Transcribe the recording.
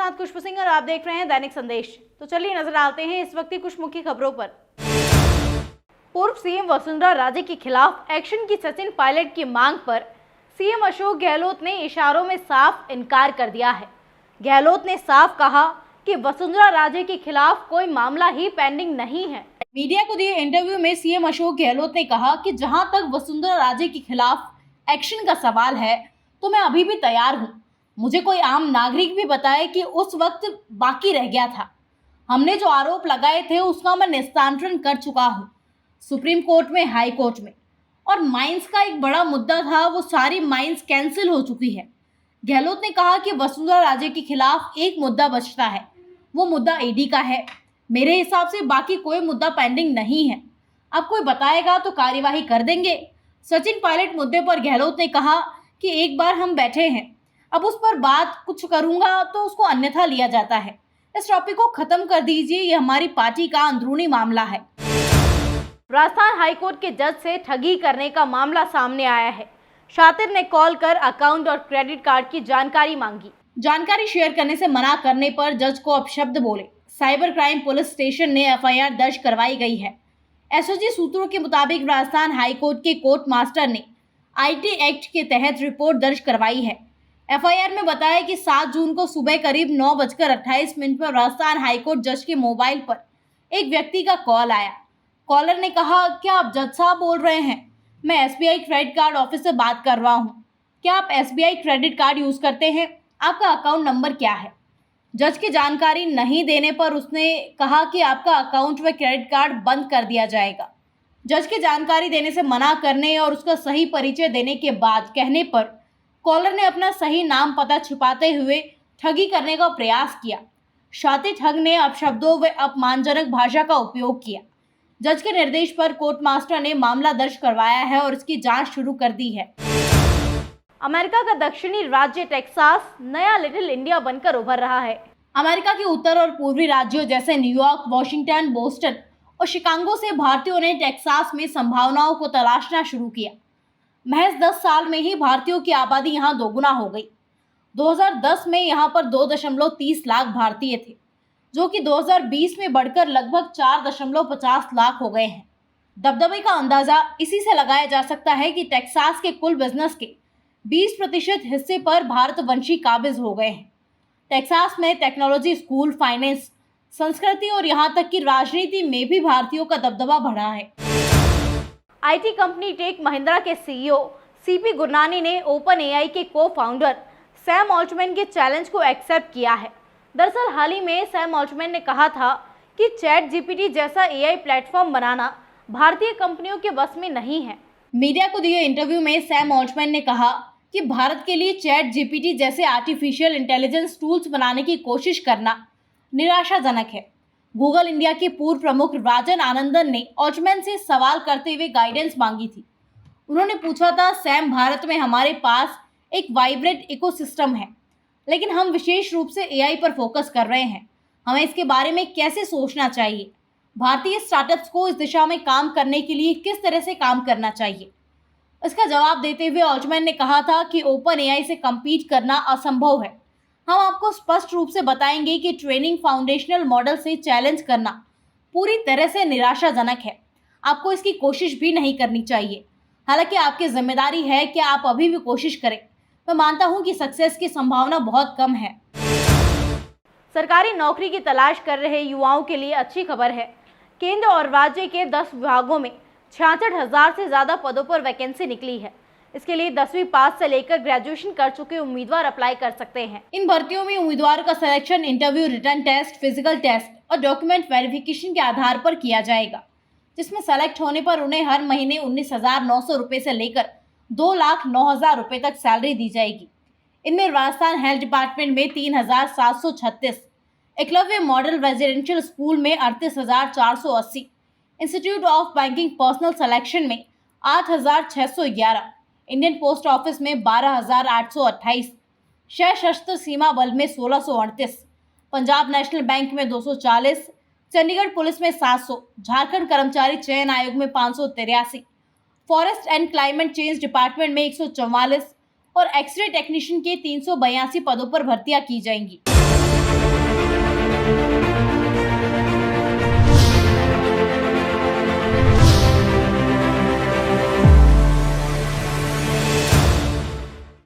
साथ खुशबू सिंह और आप देख रहे हैं दैनिक संदेश। तो चलिए नजर डालते हैं इस वक्त की कुछ मुख्य खबरों पर। पूर्व सीएम वसुंधरा राजे के खिलाफ एक्शन की सचिन पायलट की मांग पर सीएम अशोक गहलोत ने इशारों में साफ इनकार कर दिया है। गहलोत ने साफ कहा कि वसुंधरा राजे के खिलाफ कोई मामला ही पेंडिंग नहीं है। मीडिया को दिए इंटरव्यू में सीएम अशोक गहलोत ने कहा कि जहां तक वसुंधरा राजे के खिलाफ एक्शन का सवाल है तो मैं अभी भी तैयार हूं। मुझे कोई आम नागरिक भी बताए कि उस वक्त बाकी रह गया था। हमने जो आरोप लगाए थे उसका मैं निस्तारण कर चुका हूं, सुप्रीम कोर्ट में, हाई कोर्ट में। और माइंस का एक बड़ा मुद्दा था, वो सारी माइंस कैंसिल हो चुकी है। गहलोत ने कहा कि वसुंधरा राजे के खिलाफ एक मुद्दा बचता है, वो मुद्दा ईडी का है। मेरे हिसाब से बाकी कोई मुद्दा पेंडिंग नहीं है। अब कोई बताएगा तो कार्यवाही कर देंगे। सचिन पायलट मुद्दे पर गहलोत ने कहा कि एक बार हम बैठे हैं, अब उस पर बात कुछ करूंगा तो उसको अन्यथा लिया जाता है। इस टॉपिक को खत्म कर दीजिए, ये हमारी पार्टी का अंदरूनी मामला है। राजस्थान हाईकोर्ट के जज से ठगी करने का मामला सामने आया है। शातिर ने कॉल कर अकाउंट और क्रेडिट कार्ड की जानकारी मांगी। जानकारी शेयर करने से मना करने पर जज को अपशब्द बोले। साइबर क्राइम पुलिस स्टेशन ने एफआईआर दर्ज करवाई गई है। एसओजी सूत्रों के मुताबिक राजस्थान हाईकोर्ट के कोर्ट मास्टर ने आईटी एक्ट के तहत रिपोर्ट दर्ज करवाई है। एफआईआर में बताया कि 7 जून को सुबह करीब 9:28 पर राजस्थान हाईकोर्ट जज के मोबाइल पर एक व्यक्ति का कॉल आया। कॉलर ने कहा, क्या आप जज साहब बोल रहे हैं? मैं एसबीआई क्रेडिट कार्ड ऑफिस से बात कर रहा हूँ। क्या आप एसबीआई क्रेडिट कार्ड यूज़ करते हैं? आपका अकाउंट नंबर क्या है? जज की जानकारी नहीं देने पर उसने कहा कि आपका अकाउंट व क्रेडिट कार्ड बंद कर दिया जाएगा। जज की जानकारी देने से मना करने और उसका सही परिचय देने के बाद कहने पर कॉलर ने अपना सही नाम पता छिपाते हुए ठगी करने का प्रयास किया। शातिर ठग ने अपशब्दों व अपमानजनक भाषा का उपयोग किया। जज के निर्देश पर कोर्ट मास्टर ने मामला दर्ज करवाया है और इसकी जांच शुरू कर दी है। अमेरिका का दक्षिणी राज्य टेक्सास नया लिटिल इंडिया बनकर उभर रहा है। अमेरिका के उत्तर और पूर्वी राज्यों जैसे न्यूयॉर्क, वॉशिंगटन, बोस्टन और शिकागो से भारतीयों ने टेक्सास में संभावनाओं को तलाशना शुरू किया। महज 10 साल में ही भारतीयों की आबादी यहाँ दोगुना हो गई। 2010 में यहाँ पर 2.30 लाख भारतीय थे, जो कि 2020 में बढ़कर लगभग 4.50 लाख हो गए हैं। दबदबे का अंदाजा इसी से लगाया जा सकता है कि टेक्सास के कुल बिजनेस के 20% हिस्से पर भारतवंशी काबिज हो गए हैं। टेक्सास में टेक्नोलॉजी, स्कूल, फाइनेंस, संस्कृति और यहाँ तक कि राजनीति में भी भारतीयों का दबदबा बढ़ा है। आईटी कंपनी टेक महिंद्रा के सीईओ सीपी गुरनानी ने ओपन एआई के को-फाउंडर सैम ऑल्टमैन के चैलेंज को एक्सेप्ट किया है। दरअसल हाल ही में सैम ऑल्टमैन ने कहा था कि चैट जीपीटी जैसा एआई प्लेटफॉर्म बनाना भारतीय कंपनियों के बस में नहीं है। मीडिया को दिए इंटरव्यू में सैम ऑल्टमैन ने कहा कि भारत के लिए चैट जीपीटी जैसे आर्टिफिशियल इंटेलिजेंस टूल्स बनाने की कोशिश करना निराशाजनक है। गूगल इंडिया के पूर्व प्रमुख राजन आनंदन ने ऑल्टमैन से सवाल करते हुए गाइडेंस मांगी थी। उन्होंने पूछा था, सैम, भारत में हमारे पास एक वाइब्रेंट इकोसिस्टम है, लेकिन हम विशेष रूप से एआई पर फोकस कर रहे हैं। हमें इसके बारे में कैसे सोचना चाहिए? भारतीय स्टार्टअप्स को इस दिशा में काम करने के लिए किस तरह से काम करना चाहिए? इसका जवाब देते हुए ऑल्टमैन ने कहा था कि ओपन एआई से कम्पीट करना असंभव है। हम आपको स्पष्ट रूप से बताएंगे कि ट्रेनिंग फाउंडेशनल मॉडल से चैलेंज करना पूरी तरह से निराशाजनक है। आपको इसकी कोशिश भी नहीं करनी चाहिए। हालांकि आपकी जिम्मेदारी है कि आप अभी भी कोशिश करें। मैं मानता हूं कि सक्सेस की संभावना बहुत कम है। सरकारी नौकरी की तलाश कर रहे युवाओं के लिए अच्छी खबर है। केंद्र और राज्य के 10 विभागों में 66,000 से ज्यादा पदों पर वैकेंसी निकली है। इसके लिए 10वीं पास से लेकर ग्रेजुएशन कर चुके उम्मीदवार अप्लाई कर सकते हैं। इन भर्तियों में उम्मीदवार का selection interview, written test, physical test और डॉक्यूमेंट वेरिफिकेशन के आधार पर किया जाएगा, जिसमें सेलेक्ट होने पर उन्हें हर महीने 19,900 रुपये से लेकर 2,09,000 रुपये तक सैलरी दी जाएगी। इनमें राजस्थान हेल्थ डिपार्टमेंट में 3,736, एकलव्य मॉडल रेजिडेंशियल स्कूल में 38,480, institute of banking personal selection में 8,611, इंडियन पोस्ट ऑफिस में 12,828, सशस्त्र सीमा बल में 1,638, पंजाब नेशनल बैंक में 240, चंडीगढ़ पुलिस में 700, झारखंड कर्मचारी चयन आयोग में 583, forest and climate change department में 144 और एक्सरे टेक्नीशियन के 382 पदों पर भर्तियां की जाएंगी।